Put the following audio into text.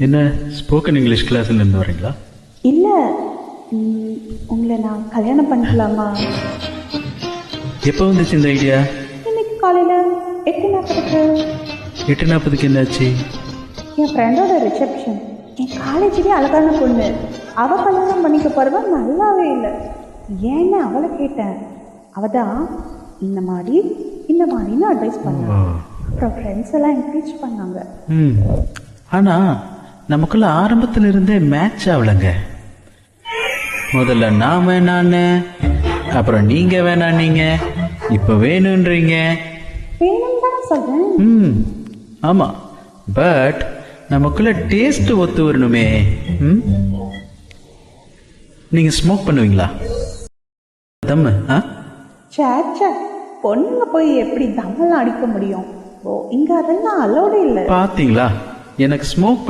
என்ன spoken English கிளாஸ்லேருந்து வரீங்களா? இல்லை, உங்களை நான் கல்யாணம் பண்ணிக்கலாமா? எப்போ வந்துச்சு இந்த ஐடியா? இன்னைக்கு காலையில் 8:40. 8:40க்கு என்னாச்சு? என் ஃப்ரெண்டோட ரிசப்ஷன். என் காலேஜ்லேயே அழகான பொண்ணு. அவள் கல்யாணம் பண்ணிக்க போகிறவ நல்லாவே இல்லை. ஏன்னு அவளை கேட்டேன். அவள் தான் இந்த மாதிரின்னு அட்வைஸ் பண்ணாங்க. அப்புறம் ஃப்ரெண்ட்ஸ் எல்லாம் என்கரேஜ் பண்ணாங்க. ஆனால் நமக்குள்ள ஆரம்பத்தில் இருந்தே மேட்ச் ஆகலைங்க. முதல்ல நான் வேணான்னு, அப்புறம் நீங்கள் வேணான்னீங்க, இப்போ வேணுன்றீங்க. வேணும்னு தானே சொல்கிறேன். ஆமாம், பட் நமக்குள்ள டேஸ்ட் ஒத்து வரணுமே. நீங்கள் ஸ்மோக் பண்ணுவீங்களா? தம்மு சே, பொண்ணுங்க போய் எப்படி தம்மெல்லாம் அடிக்க முடியும்? ஓ, இங்கே அதெல்லாம் அலோடு இல்லை. பார்த்தீங்களா, எனக்கு ஸ்மோக்